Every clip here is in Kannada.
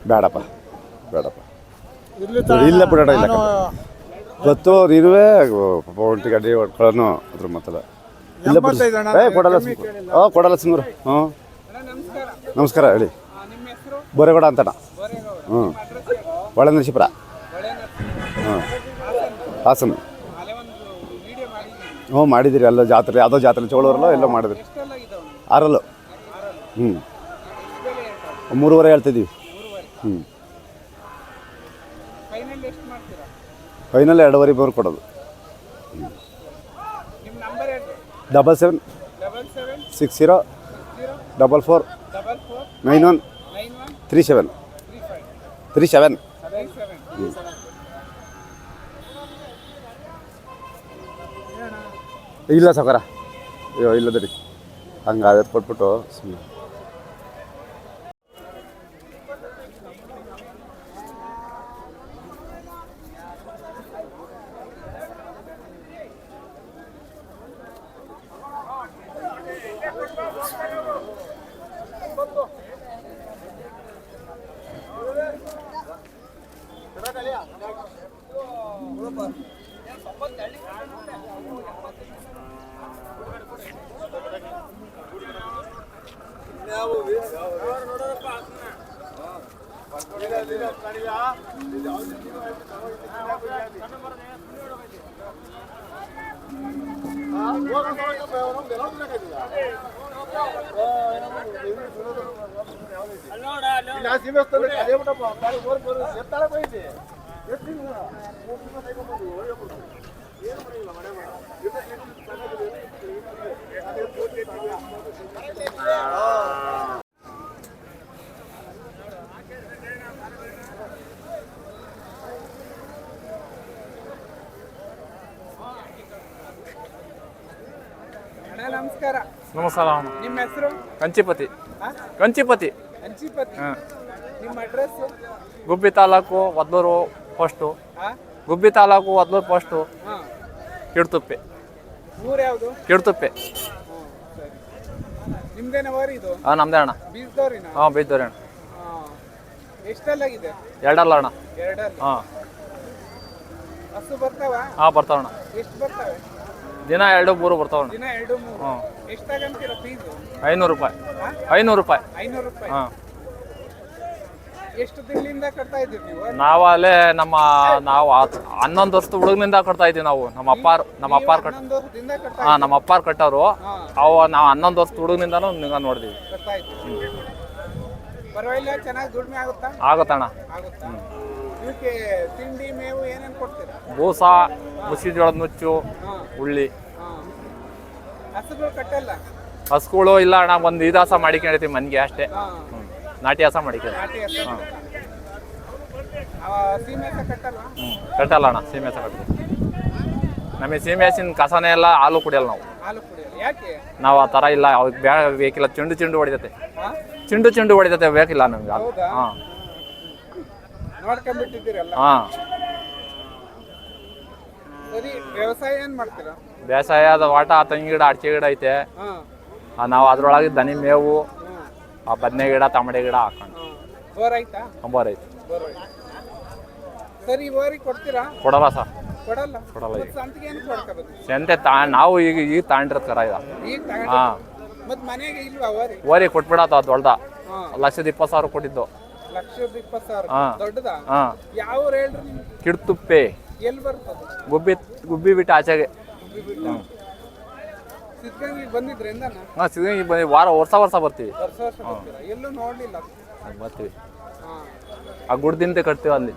ಬೇಡಪ್ಪ ಬೇಡಪ್ಪ ಇಲ್ಲ ಬಿಡೋಣ ಇಲ್ಲ ಗೊತ್ತೋರು ಇರುವೆ ಒಂಟಿ ಗಡ್ಡಿ ಹೊಡ್ಕೊಳ್ಳೋನು ಅದ್ರ ಮಾತಲ್ಲ ಇಲ್ಲ ಕೊಡಲ್ಲ ಕೊಡಲ್ಲ ಸಿಂಗೂರು ಹ್ಞೂ ನಮಸ್ಕಾರ ಹೇಳಿ ಬೋರೇಗೌಡ ಅಂತಣ್ಣ ಹ್ಞೂ ಒಳ್ಳೆ ನರಸೀಪುರ ಹಾಂ ಹಾಸನ ಹ್ಞೂ ಮಾಡಿದ್ದೀರಿ ಅಲ್ಲ ಜಾತ್ರೆ ಯಾವುದೋ ಜಾತ್ರೆ ಚೋಳೂರಲ್ಲೋ ಎಲ್ಲೋ ಮಾಡಿದ್ರಿ 6 ಹ್ಞೂ 3.5 ಹೇಳ್ತಿದ್ದೀವಿ ಹ್ಞೂ ಫೈನಲ್ 2.5 ಕೊಡೋದು 77 60 44 91 37 ಹ್ಞೂ ಇಲ್ಲ ಸಾಕಾರ ಅಯ್ಯೋ ಇಲ್ಲದರಿ ಹಂಗೆ ಅದಕ್ಕೆ ಕೊಟ್ಬಿಟ್ಟು ಸುಮ್ಮನೆ ನಮಸ್ಕಾರ. ನಮಸ್ಕಾರ. ನಿಮ್ಮ ಹೆಸರು? ಕಂಚಿಪತಿ. ಕಂಚಿಪತಿ. ಹಾಂ. ನಿಮ್ಮ ಅಡ್ರೆಸ್? ಗುಬ್ಬಿ ತಾಲೂಕು ವದ್ಲೂರು ಪೋಸ್ಟು. ಗುಬ್ಬಿ ತಾಲೂಕು ವದ್ಲೂರು ಪೋಸ್ಟು. ಕಿಡ್ತುಪ್ಪೆ. ಊರು ಯಾವುದು? ಕಿಡ್ತುಪ್ಪೆ. ನಿಮ್ದೇನ ಊರು ಇದು? ಹಾಂ ನಮ್ದೇ ಅಣ್ಣ. ಬೀಜದವ್ರಿನ? ಹಾಂ ಬೀಜದವ್ರಿ ಅಣ್ಣ. ಎಷ್ಟಲ್ಲಾಗಿದೆ? 2 ಅಣ್ಣ. 2. ಹಾಂ. ಹಸು ಬರ್ತಾವ? ಹಾಂ ಬರ್ತಾವಣ್ಣ. ಎಷ್ಟು ಬರ್ತವೆ? ದಿನ 2-3 ಬರ್ತಾವಣ್ಣ. ದಿನ 2-3. ಹಾಂ. ಎಷ್ಟಾಗಂತೀರ ಫೀಸು? 500 ರೂಪಾಯಿ. 500 ರೂಪಾಯಿ. 500 ರೂಪಾಯಿ. ಹಾಂ. ಎಷ್ಟು ತಿಂಗಳಿಂದ ಕಟ್ತಾ ಇದ್ದೀರಿ ನೀವು? ನಾವಲ್ಲೇ ನಾವು 11 ವರ್ಷದ ಹುಡುಗನಿಂದ ಕಟ್ತಾ ಇದ್ದೀವಿ ನಾವು. ನಮ್ಮ ಅಪ್ಪಾರು ಕಟ್ ಹಾಂ ನಮ್ಮ ಅಪ್ಪಾರು ಕಟ್ಟೋರು. ಅವು ನಾವು 11 ವರ್ಷದ ಹುಡುಗನಿಂದನೂ ನಿಂಗೆ ನೋಡಿದೀವಿ. ಕಟ್ತಾ ಇದ್ದೀವಿ. ಪರವಾಗಿಲ್ಲ, ಚೆನ್ನಾಗಿ ದುಡಿಮೆ ಆಗುತ್ತಾ? ಆಗುತ್ತಣ್ಣ. ಆಗುತ್ತಾ? ಇವಕ್ಕೆ ತಿಂಡಿ ಮೇವು ಏನೇನು ಕೊಡ್ತೀರಾ? ಬೂಸ, ಮುಸಿ ಜೋಳದ ನುಚ್ಚು, ಉಳ್ಳಿ. ಹಸುಗಳು ಕಟ್ಟಲ್ಲ? ಹಸುಗಳು ಇಲ್ಲ ಅಣ್ಣ, ಒಂದು ಇದಾಸ ಮಾಡಿಕೊಂಡಿರ್ತೀವಿ ಮನೆಗೆ ಅಷ್ಟೇ. ನಾಟಿ ಹಸ ಮಾಡಿಕೊಂಡು. ಕಟ್ಟಲ್ಲ ಅಣ್ಣ, ಸೀಮೆ ಹಸ ಕಟ್ತೀವಿ. ನಮಗೆ ಸೀಮೆ ಹಸಿನ ಕಸನೇ ಎಲ್ಲ ಹಾಲು ಕುಡಿಯಲ್ಲ ನಾವು. ನಾವು ಆ ಥರ ಇಲ್ಲ, ಅವ್ರಿಗೆ ಬೇಕಿಲ್ಲ. ಚೆಂಡು ಹೊಡಿತೈತೆ, ಚೆಂಡು ಹೊಡಿತೈತೆ, ಬೇಕಿಲ್ಲ ನಮ್ಗೆ. ಹಾಂ ಹಾಂ. ವ್ಯವಸಾಯ ಏನ್ ಮಾಡ್ತೀರಾ? ಬೇಸಾಯದ ವಾಟ ತೆಂಗಿನ ಗಿಡ, ಅಡಿಕೆ ಗಿಡ ಐತೆ. ನಾವು ಅದ್ರೊಳಗೆ ದನಿ ಮೇವು, ಆ ಬದನೆ ಗಿಡ, ತಮಡೆ ಗಿಡ ಹಾಕೊಂಡು. ಬೋರ್ ಐತಾ? ಬೋರ್ ಐತೆ. ಸರಿ, ಬೋರಿಗೆ ಕೊಡ್ತೀರಾ? ಕೊಡಲ್ಲ ಸರ್. ಕೊಡಲ್ಲ. ಸಂತೆ ನಾವು ಈಗ ತಗೊಂಡಿರೋದು ಕರ ಇದ. ಹಾಂ. ಓರಿ ಕೊಟ್ಬಿಡತ್ತ ದೊಡ್ಡದ. 1,20,000 ಕೊಟ್ಟಿದ್ದು. 1,20,000. ಹಾಂ. ಹಾಂ. ಯಾವ ಊರು ಹೇಳ್ರಿ? ಕಿಡ್ತುಪ್ಪೆ. ಎಲ್ಲಿ ಬರ್ತದೆ? ಗುಬ್ಬಿ ಬಿಟ್ಟು ಆಚೆಗೆ. ಸಿದ್ಧಗಂಗೆಗೆ ಬಂದಿದ್ರೆ? ಹಾಂ ಸಿದ್ಧಗಂಗೆಗೆ ಬಂದು ವರ್ಷ ಬರ್ತೀವಿ. ಎಲ್ಲೂ ನೋಡ್ಲಿಲ್ಲ. ಬರ್ತೀವಿ. ಆ ಗುಡ್ದಿಂದ ಕಟ್ತೀವಿ ಅಲ್ಲಿ.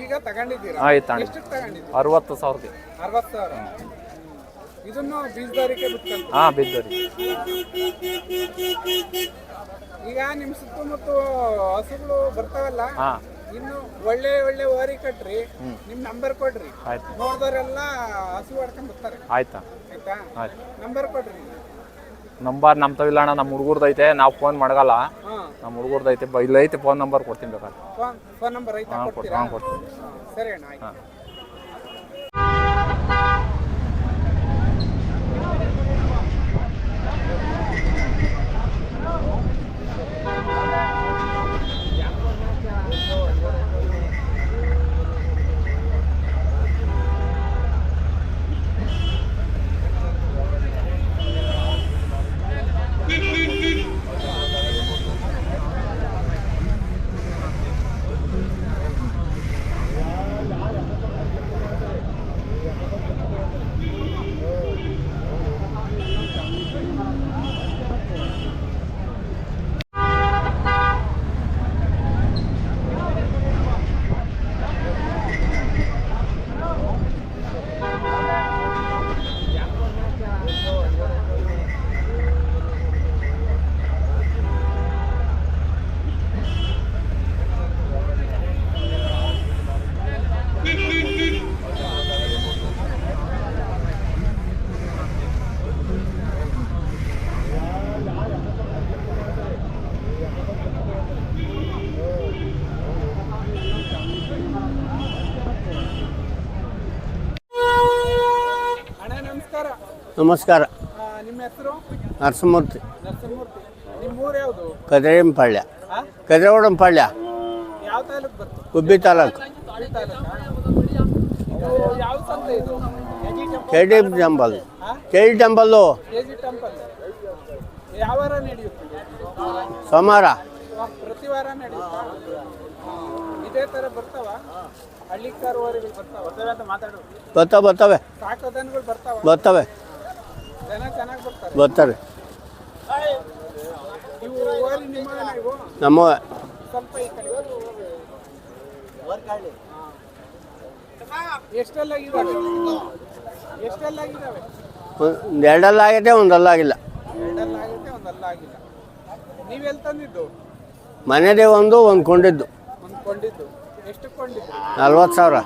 ಈಗ ತಗೊಂಡಿದ್ದೀರಾ? ಆಯ್ತು. ಎಷ್ಟು ತಗೊಂಡಿದ್ದೀರಾ? 60,000. 60,000. ಇದನ್ನು ಬೀಜದಾರಿಕೆ ಬಿಟ್ಕೊಂಡು? ಹಾಂ ಬೀಜದಾರಿ. ಈಗ ನಿಮ್ಮ ಸುತ್ತಮುತ್ತ ಹಸುಗಳು ಬರ್ತಾವಲ್ಲ, ಹಾಂ, ಇನ್ನು ಒಳ್ಳೆ ಒಳ್ಳೆ ಓರಿ ಕಟ್ರಿ, ನಿಮ್ ನಂಬರ್ ಕೊಡ್ರಿ. ನೋಡಿದವರೆಲ್ಲ ಹಸು ಹೊಡ್ಕೊಂಡ್ ಬರ್ತಾರೆ. ಆಯ್ತಾ? ಆಯ್ತಾ? ನಂಬರ್ ಕೊಡ್ರಿ. ನಂಬರ್ ನಮ್ ತವಿಲ್ಲ ಅಣ್ಣ, ನಮ್ಮ ಹುಡುಗರ್ದೈತೆ. ನಾವು ಫೋನ್ ಮಾಡಲ್ಲ. ನಮ್ಮ ಹುಡುಗರ್ದೈತೆ, ಇಲ್ಲೈತೆ ಫೋನ್ ನಂಬರ್ ಕೊಡ್ತೀನಿ ಬೇಕಾದ್ರೆ. ಫೋನ್ ನಂಬರ್ ಐತೆ? ಕೊಡ್ತೀನಿ. ಸರಿ ಅಣ್ಣ, ಆಯ್ತು. ನಮಸ್ಕಾರ. ನಿಮ್ಮ ಹೆಸರು? ನರಸಿಂಹಮೂರ್ತಿ. ನರಸಿಂಹಮೂರ್ತಿ. ನಿಮ್ಮ ಊರು ಯಾವುದು? ಕದ್ರೇಂಪಾಳ್ಯ. ಹಾಂ, ಕದ್ರೇಗೌಡಂಪಾಳ್ಯ, ಯಾವ ತಾಲೂಕು ಬರ್ತದೆ? ಗುಬ್ಬಿ ತಾಲೂಕು. ಈ ತಾಲೂಕಾ? ಇದು ಯಾವ ಸಂತೆ ಇದು? K D temple. ಹಾಂ, K D temple KG temple. ಯಾವ ವಾರ ನಡೆಯುತ್ತೆ? ಸೋಮವಾರ. ಪ್ರತಿ ವಾರ ನಡೆಯುತ್ತಾ? ಇದೇ ಥರ ಬರ್ತಾವ? ಹಳ್ಳಿಕಾರು ಓರಿಗಳು ಬರ್ತಾವ? ಅಂತ ಮಾತಾಡು. ಬರ್ತವೆ ಸಾಕೋ ದನಗಳು ಬರ್ತಾವ? ಬರ್ತವೆ ಜನ ಚೆನ್ನಾಗಿ ಬರ್ತಾರೆ? ಬರ್ತಾರೆ. ಇವು ಓರಿ ನಿಮ್ಮವೇನ ಇವು? ನಮ್ಮವೆ. ಸ್ವಲ್ಪ ಈ ಕಡೆ ಎಷ್ಟೆಲ್ಲಾಗಿದ್ದಾವೆ? ಎಷ್ಟೆಲ್ಲಾಗಿದ್ದಾವೆ? ಒಂದು ಎರಡಲ್ಲ ಆಗಿದೆ, ಒಂದಲ್ಲ ಆಗಿಲ್ಲ. ಎರಡಲ್ಲಾಗುತ್ತೆ, ಒಂದಲ್ಲ ಆಗಿಲ್ಲ. ನೀವೆಲ್ಲಿ ತಂದಿದ್ದು? ಮನೆದೇ ಒಂದು ಕೊಂಡಿದ್ದು. ಒಂದು ಕೊಂಡಿದ್ದು. ಎಷ್ಟು ಕೊಂಡಿದ್ದು? 40,000.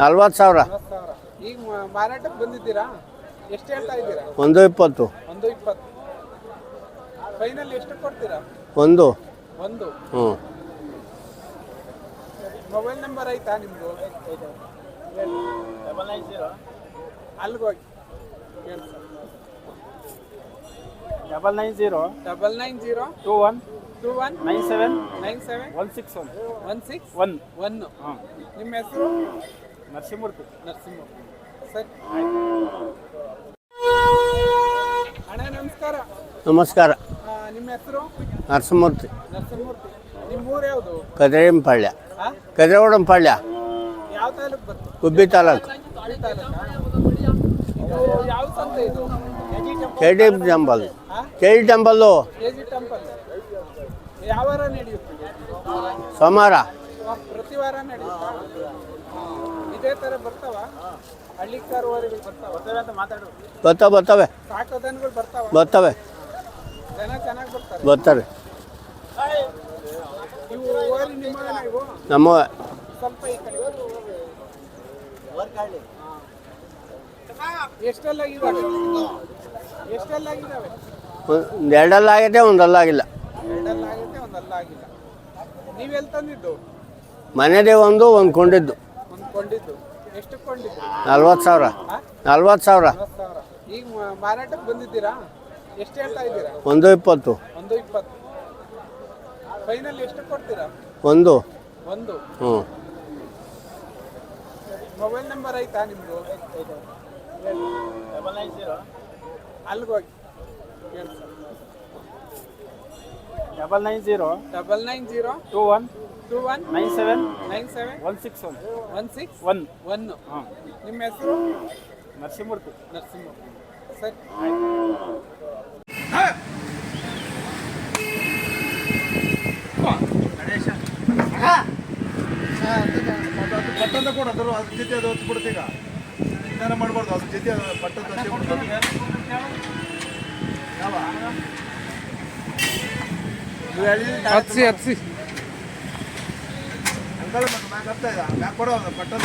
40,000. 40,000. ಈಗ ಮಾರಾಟಕ್ಕೆ ಬಂದಿದ್ದೀರಾ? ಎಷ್ಟು ಹೇಳ್ತಾ ಇದ್ದೀರಾ? 120. 120. ಫೈನಲ್ ಎಷ್ಟು ಕೊಡ್ತೀರಾ? ಒಂದು. ಹ್ಞೂ. ಮೊಬೈಲ್ ನಂಬರ್ ಐತಾ ನಿಮ್ಮದು? ಅಲ್ಲಿಗೆ ಹೋಗಿ ಹೇಳಿ ಸರ್. 990 990 21 21 97 97 161 16 1. ನಿಮ್ಮ ಹೆಸರು? ನರಸಿಂಹಮೂರ್ತಿ. ನರಸಿಂಹಮೂರ್ತಿ. ಸರಿ, ಅಣ್ಣ ನಮಸ್ಕಾರ. ನಮಸ್ಕಾರ. ನಿಮ್ಮ ಹೆಸರು? ನರಸಿಂಹಮೂರ್ತಿ. ನರಸಿಂಹಮೂರ್ತಿ. ನಿಮ್ಮ ಊರು ಯಾವುದು? ಕದ್ರೇಂಪಾಳ್ಯ. ಹಾಂ, ಕದ್ರೇಗೌಡಂಪಾಳ್ಯ, ಯಾವ ತಾಲೂಕು ಬರ್ತದೆ? ಗುಬ್ಬಿ ತಾಲೂಕು. ಈ ತಾಲೂಕಾ? ಇದು ಯಾವ ಸಂತೆ ಇದು? K D temple. ಹಾಂ, K D temple KG temple. ಯಾವ ವಾರ ನಡೆಯುತ್ತೆ? ಸೋಮವಾರ. ಪ್ರತಿ ವಾರ ನಡೆಯುತ್ತಾ? ಇದೇ ಥರ ಬರ್ತಾವ? ಹಳ್ಳಿಕಾರು ಓರಿಗಳು ಬರ್ತಾವ? ಅಂತ ಮಾತಾಡು. ಬರ್ತವೆ ಸಾಕೋ ದನಗಳು ಬರ್ತಾವ? ಬರ್ತವೆ ಜನ ಚೆನ್ನಾಗಿ ಬರ್ತಾರೆ? ಬರ್ತಾರೆ. ಇವು ಓರಿ ನಿಮ್ಮವೇನ ಇವು? ನಮ್ಮವೆ. ಸ್ವಲ್ಪ ಈ ಕಡೆ ಎಷ್ಟೆಲ್ಲಾಗಿದ್ದಾವೆ? ಎಷ್ಟೆಲ್ಲಾಗಿದ್ದಾವೆ? ಒಂದು ಎರಡಲ್ಲ ಆಗಿದೆ, ಒಂದಲ್ಲ ಆಗಿಲ್ಲ. ಎರಡಲ್ಲಾಗುತ್ತೆ, ಒಂದಲ್ಲ ಆಗಿಲ್ಲ. ನೀವೆಲ್ಲಿ ತಂದಿದ್ದು? ಮನೆದೇ ಒಂದು ಕೊಂಡಿದ್ದು. ಒಂದು ಕೊಂಡಿದ್ದು. ಎಷ್ಟು ಕೊಂಡಿದ್ದು? 40,000. ಹಾಂ, 40,000. 40,000. ಈಗ ಮಾರಾಟಕ್ಕೆ ಬಂದಿದ್ದೀರಾ? ಎಷ್ಟು ಹೇಳ್ತಾ ಇದ್ದೀರಾ? 120. 120. ಫೈನಲ್ ಎಷ್ಟು ಕೊಡ್ತೀರಾ? ಒಂದು. ಹ್ಞೂ. ಮೊಬೈಲ್ ನಂಬರ್ ಐತಾ ನಿಮ್ಮದು? ಅಲ್ಲಿಗೆ ಹೋಗಿ ಹೇಳಿ ಸರ್. 990 990 21 21 97 97 161 16 1. ನಿಮ್ಮ ಹೆಸರು? ನರಸಿಂಹಮೂರ್ತಿ. ನರಸಿಂಹಮೂರ್ತಿ. ಸರಿ, ಪಟ್ಟದ ಕೊಡು, ಅದ್ರ ಜೊತೆ ಅದು ಹೊತ್ತು ಬಿಡ್ತೀಗ ವಿಚಾರ ಮಾಡಬಾರ್ದು. ಅದ್ರ ಜೊತೆ ಪಟ್ಟದ ಹತ್ಸಿ ಅಂಕಲ್ ಮ್ಯಾಕ್ ಆಗ್ತಾ ಇದೆ. ಮ್ಯಾಕ್ ಕೊಡೋ ಪಟ್ಟದ.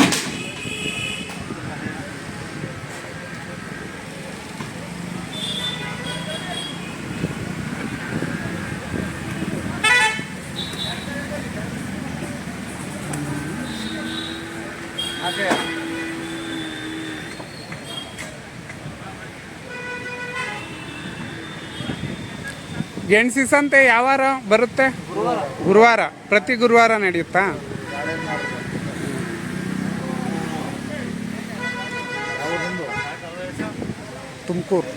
ಗೆಣಸಿ ಸಂತೆ ಯಾವ ವಾರ ಬರುತ್ತೆ? ಗುರುವಾರ. ಪ್ರತಿ ಗುರುವಾರ ನಡೆಯುತ್ತಾ? ತುಮಕೂರು.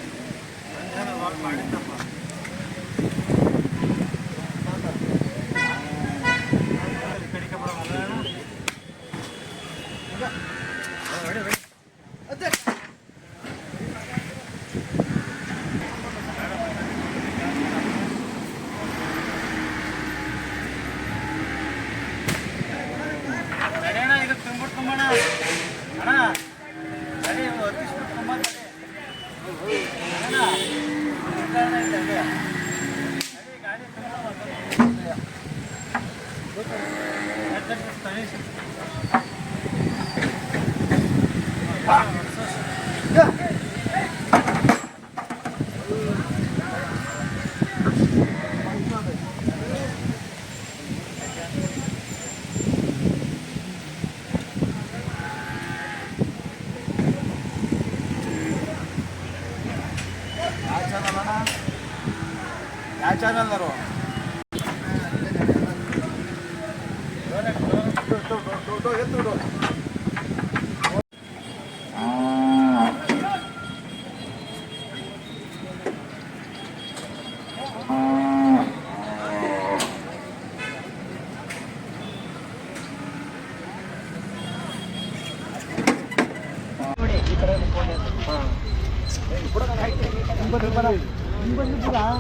ಅಣ್ಣ ಆ ಚಾನಲ್ನವರು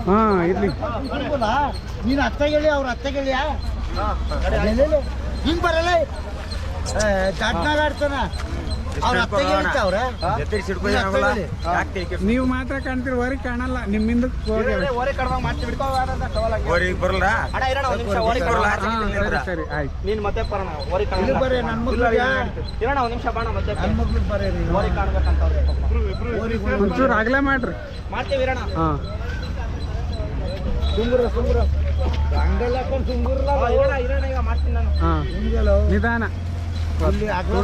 ಹಾಂ ಇರಲಿ. ನೀನು ಅತ್ತ ಹೇಳಿ ಅವ್ರ ಅತ್ತ ಹೇಳಿಯಾ ಹಿಂಗ್ ಬರಲ್ಲ ದಾಟ್ನಾಗ ಆಡ್ತಾನ ಅವ್ರ ಅತ್ತ ಹೇಳ್ತಾವ್ರ ನೀವು ಮಾತ್ರ ಕಾಣ್ತೀರಿ, ಹೊರಗೆ ಕಾಣಲ್ಲ. ನಿಮ್ಮಿಂದ ಸರಿ ಆಯ್ತು. ನೀನ್ ಮತ್ತೆ ಬರೋಣ ಬರ್ರಿ ನನ್ನ ಮಕ್ಳಿಗೆ ಇರೋಣ ಒಂದ್ ನಿಮಿಷ ಬಾಣ ಮತ್ತೆ ನನ್ನ ಮಕ್ಳಿಗೆ ಬರ್ರಿ ಕಾಣ್ಬೇಕಂತ ಒಂಚೂರು ಆಗಲೇ ಮಾಡ್ರಿ. ಮಾಡ್ತೀವಿ ಇರೋಣ. ಹಾಂ ಸುಂಗುರ ಹಂಗೆಲ್ಲ ಹಾಕೊಂಡು ಸುಂಗುರಲ್ಲ ಇರೋಣ ಈಗ ಮಾಡ್ತೀನಿ ನಾನು. ಹಾಂ ನಿಧಾನ. ಇಲ್ಲಿ ಅಗ್ಲ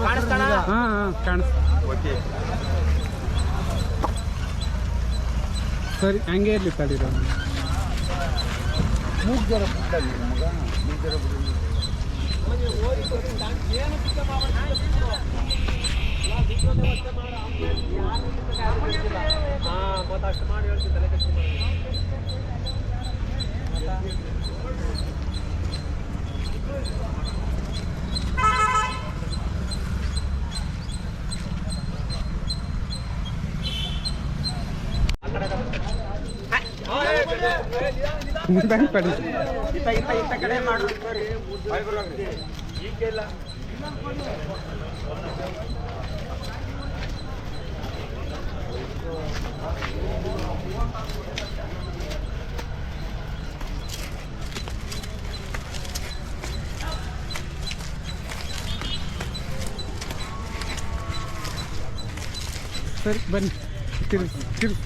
ಕಾಣಿಸ್ತಾನ? ಹಾಂ ಹಾಂ ಕಾಣಿಸ್. ಸರಿ ಹಂಗೆ ಇರಲಿ ತಡೀರ. ಮೂಗ್ ಜರ ಬಿಟ್ಟಲ್ಲಿ ನಮಗ ಮೂಗ್ ಜರ ಬಿಡಿ. ಅಷ್ಟು ಮಾಡಿ ಹೇಳ್ತೀನಿ ತಲೆ ಕೆಡಿಸ್ಕೊಂಡು. ನಿಧಾನ ಪಡಿ. ಇತ್ತ ಕಡೆ ಮಾಡು. ಈಗೆಲ್ಲ ಸರಿ ಬನ್ನಿ ತಿರ್ಗಿ ತಿರ್ಗಿ.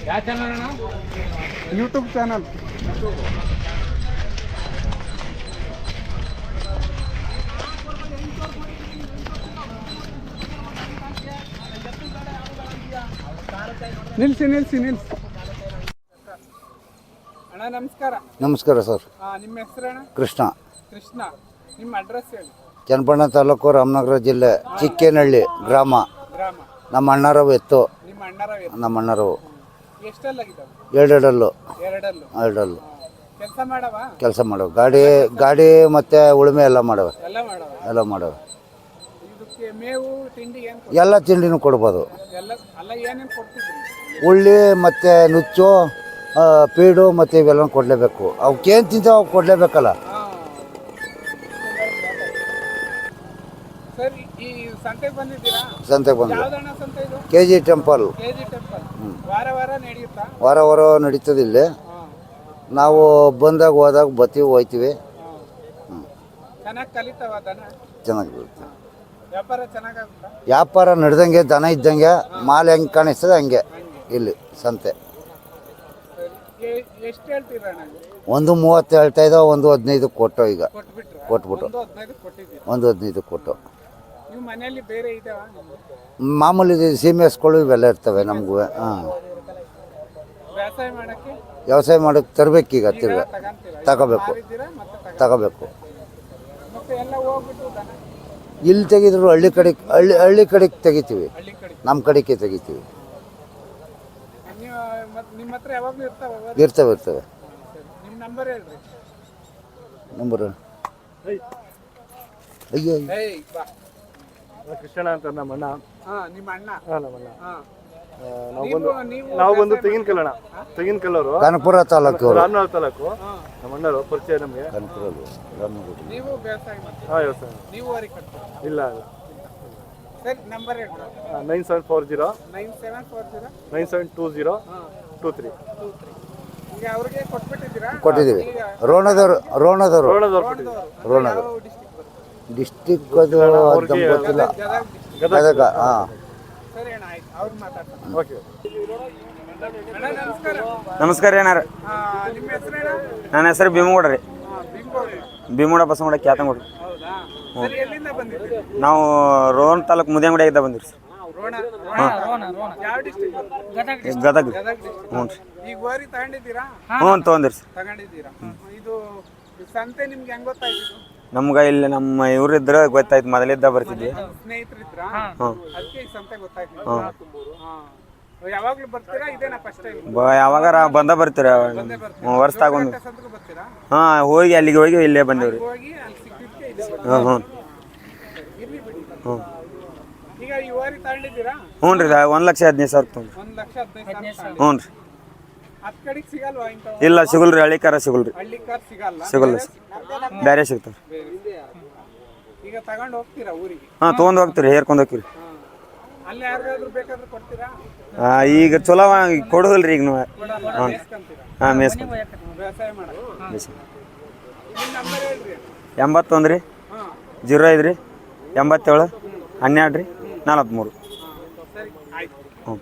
ಯಾವ ಚಾನಲ್ ಅಣ್ಣ? YouTube channel. ನಿಲ್ಸಿ ನಿಲ್ಸಿ ನಿಲ್ಸಿ. ಅಣ್ಣ ನಮಸ್ಕಾರ. ನಮಸ್ಕಾರ ಸರ್. ನಿಮ್ಮ ಹೆಸರಣ್ಣ? ಕೃಷ್ಣ. ಕೃಷ್ಣ. ನಿಮ್ಮ ಅಡ್ರೆಸ್ ಹೇಳಿ. ಚನ್ನಪಟ್ಟಣ ತಾಲೂಕು ರಾಮನಗರ ಜಿಲ್ಲೆ ಚಿಕ್ಕೇನಹಳ್ಳಿ ಗ್ರಾಮ. ಗ್ರಾಮ. ನಮ್ಮ ಅಣ್ಣರವು ಎತ್ತು. ನಿಮ್ಮ ಅಣ್ಣರ ನಮ್ಮ ಅಣ್ಣರವು ಎಷ್ಟೆಲ್ಲಾಗಿದ್ದಾವೆ? ಎರಡಲ್ಲೂ ಎರಡಲ್ಲು. ಕೆಲಸ ಮಾಡವ? ಕೆಲಸ ಮಾಡವು. ಗಾಡಿ ಮತ್ತು ಉಳುಮೆ ಎಲ್ಲ ಮಾಡವೆ. ಎಲ್ಲ ಮಾಡವೆ. ಇದಕ್ಕೆ ಮೇವು ತಿಂಡಿ ಏನು? ಎಲ್ಲ ತಿಂಡಿನೂ ಕೊಡ್ಬೋದು. ಎಲ್ಲ ಅಲ್ಲ ಏನೇನು ಕೊಡ್ತಿದ್ರಿ? ಉಳ್ಳಿ ಮತ್ತು ನುಚ್ಚು ಪೀಡು ಮತ್ತು ಇವೆಲ್ಲ ಕೊಡಲೇಬೇಕು. ಅವಕ್ಕೇನು ತಿಂತಾವೆ ಅವು ಕೊಡಲೇಬೇಕಲ್ಲ. ಸರಿ, ಈ ಸಂತೆಗೆ ಬಂದಿದ್ದೀರಾ? ಸಂತೆಗೆ ಬಂದು ಯಾವ್ದಣ್ಣ ಸಂತೆ ಇದು? KG temple. KG temple. ವಾರ ನಡೆಯುತ್ತಾ? ವಾರ ನಡೀತದೆ ಇಲ್ಲಿ. ನಾವು ಬಂದಾಗ ಹೋದಾಗ ಬತ್ತೀವಿ ಹೋಯ್ತೀವಿ. ಚೆನ್ನಾಗಿ ಕಲಿತಾವ ದನ? ಚೆನ್ನಾಗಿರುತ್ತೆ. ವ್ಯಾಪಾರ ಚೆನ್ನಾಗಾಗುತ್ತಾ? ವ್ಯಾಪಾರ ನಡೆದಂಗೆ ದನ ಇದ್ದಂಗೆ ಮಾಲ್ ಹೆಂಗೆ ಕಾಣಿಸ್ತದೆ ಹಂಗೆ ಇಲ್ಲಿ ಸಂತೆ. ಎಷ್ಟು ಹೇಳ್ತೀರಾ? 1:30 ಹೇಳ್ತಾ ಇದ್ದಾವೆ. 1:15 ಕೊಟ್ಟು ಈಗ ಕೊಟ್ಬಿಟ್ಟು 15 ಕೊಟ್ಟಿದ್ದೀರಿ. 1:15 ಕೊಟ್ಟು. ನೀವು ಮನೆಯಲ್ಲಿ ಬೇರೆ ಇದಾವ? ಮಾಮೂಲಿ ಸೀಮೆ ಹಸ್ಗಳು ಇವೆಲ್ಲ ಇರ್ತವೆ ನಮಗೂ. ಹಾಂ, ವ್ಯವಸಾಯ ಮಾಡೋಕ್ಕೆ ತರಬೇಕೀಗ. ತಿರ್ಗ ತಗೋಬೇಕು. ಇಲ್ಲಿ ತೆಗೆದ್ರು ಹಳ್ಳಿ ಕಡೆಗೆ ತೆಗಿತೀವಿ. ನಮ್ಮ ಕಡೆಗೆ ತೆಗಿತೀವಿ. ಇರ್ತವೆ. ನಂಬರ್ ಅಯ್ಯೋ ಕೃಷ್ಣ ಅಂತ ನಮ್ಮ ಅಣ್ಣ. ನಿಮ್ಮ ಅಣ್ಣ? ನಾವು ಬಂದು ತೆಂಗಿನಕಲ್ಲೂರು, ಕನಕಪುರ ತಾಲೂಕು, ರಾಮನಗರ ತಾಲೂಕು. ನಮ್ಮ ಅಣ್ಣರು ಪರಿಚಯ ನಮಗೆ. ವ್ಯವಸಾಯ ಇಲ್ಲ 9740 9720 23 ಕೊಟ್ಟಿದ್ದೀವಿ. ರೋಣದವರು ಡಿಸ್ಟಿಕ್ ಅದು ಗೊತ್ತಿಲ್ಲ. ಗದಗ. ಹಾಂ, ಸರಿ ಅಣ್ಣ ಆಯ್ತು ಅವ್ರು ಮಾತಾಡ್ತಾರೆ. ಓಕೆ. ಅಣ್ಣ ನಮಸ್ಕಾರ. ನಮಸ್ಕಾರ ಏನಾರ ನಿಮ್ಮ ಹೆಸರೇನ? ನನ್ನ ಹೆಸರು ಭೀಮಗೌಡ ರೀ. ಬಿಂಗೋಡಿ. ಭೀಮಗೌಡ ಬಸವಗೌಡ ಕ್ಯಾತಂಗೋಡಿ. ಹೌದಾ? ಸರಿ ಎಲ್ಲಿಂದ ಬಂದಿದ್ದೀರಿ? ನಾವು ರೋಹನ್ ತಾಲೂಕು ಮುದೇಂಗುಡಿಯಾಗಿದ್ದ ಬಂದಿರಿ ಸರ್. ರೋಣ. ಯಾವ ಡಿಸ್ಟ್ರಿಕ್ಟ್? ಗದಗ. ಗದಗ ಡಿಸ್ಟ್ರಿಕ್ಟ್. ಹ್ಞೂ ರೀ. ಈಗ ಓರಿ ತಗೊಂಡಿದ್ದೀರಾ? ಹ್ಞೂ ತೊಗೊಂದಿರಿ ಸರ್. ತಗೊಂಡಿದ್ದೀರಾ? ಇದು ಸಂತೆ ನಿಮ್ಗೆ ಹೆಂಗ್ ಗೊತ್ತಾಯ್ತು? ನಮ್ಗೆ ಇಲ್ಲಿ ನಮ್ಮ ಇವ್ರು ಇದ್ರೆ ಗೊತ್ತಾಯ್ತು, ಮೊದಲಿದ್ದ ಬರ್ತಿದ್ವಿ. ಸ್ನೇಹಿತರಿದ್ರಾ? ಹ್ಞೂ. ಅದಕ್ಕೆ ಈ ಸಂತೆ ಗೊತ್ತಾಯ್ತು. ಹ್ಞೂ. ಯಾವಾಗ್ಲೂ ಬರ್ತೀರಾ? ಇದೇನಾ ಫಸ್ಟ್ ಟೈಮ್? ಯಾವಾಗಾರ ಬಂದ ಬರ್ತೀರ ವರ್ಷದಾಗ ಒಂದು. ಸಂತೆಗೆ ಬರ್ತೀರಾ? ಹಾಂ, ಹೋಗಿ ಅಲ್ಲಿಗೆ ಹೋಗಿ ಇಲ್ಲೇ ಬಂದೇವ್ರಿ. ಹೋಗಿ ಅಲ್ಲಿ ಸಿಕ್ಕಿದ್ಕೆ ಇಲ್ಲಿ ಹ್ಞೂ ಹ್ಞೂ ಇರ್ಲಿ ಬಿಡಿ. ಹ್ಞೂ. ಈಗ ಈ ಓರಿ ತಗೊಂಡಿದ್ದೀರಾ? ಹ್ಞೂ ರೀ, 1,15,000 ತೊಗೊಂಡ್ರಿ. 1,15,000. ಹ್ಞೂ ರೀ. ಹತ್ತು ಕಡೆಗೆ ಸಿಗಲ್ವಾ ಇಂಥವು? ಇಲ್ಲ, ಸಿಗುಲ್ರಿ, ಹಳ್ಳಿ ಕಾರ ಸಿಗುಲ್ರಿ. ಹಳ್ಳಿ ಕಾರ್ ಸಿಗಲ್ಲ? ಸಿಗಲ್ಲ ಬೇರೆ ಸಿಗ್ತಾವೆ. ಈಗ ತಗೊಂಡು ಹೋಗ್ತೀರಾ ಊರಿಗೆ? ಹಾಂ, ತೊಗೊಂಡು ಹೋಗ್ತೀರಿ, ಹೇರ್ಕೊಂಡು ಹೋಗ್ತೀರಿ. ಅಲ್ಲಿ ಯಾರಿಗಾದ್ರೂ ಬೇಕಾದ್ರೂ ಕೊಡ್ತೀರಾ? ಈಗ ಚಲೋ ಕೊಡೋದಿಲ್ರಿ ಈಗ ನಾವು. ಹಾಂ ಬೇಸ್ಕೊಂತೀರಾ? ಹಾಂ, ಮೇಸ್ಕೊಂಡು ವ್ಯವಸಾಯ ಮಾಡೋದು. ನಿಮ್ಮ ನಂಬರ್ ಹೇಳ್ರಿ. 81 ರೀ, 05 ರೀ, 87 12 ರೀ, 43. ಸರಿ ಆಯ್ತು. ಹ್ಞೂ.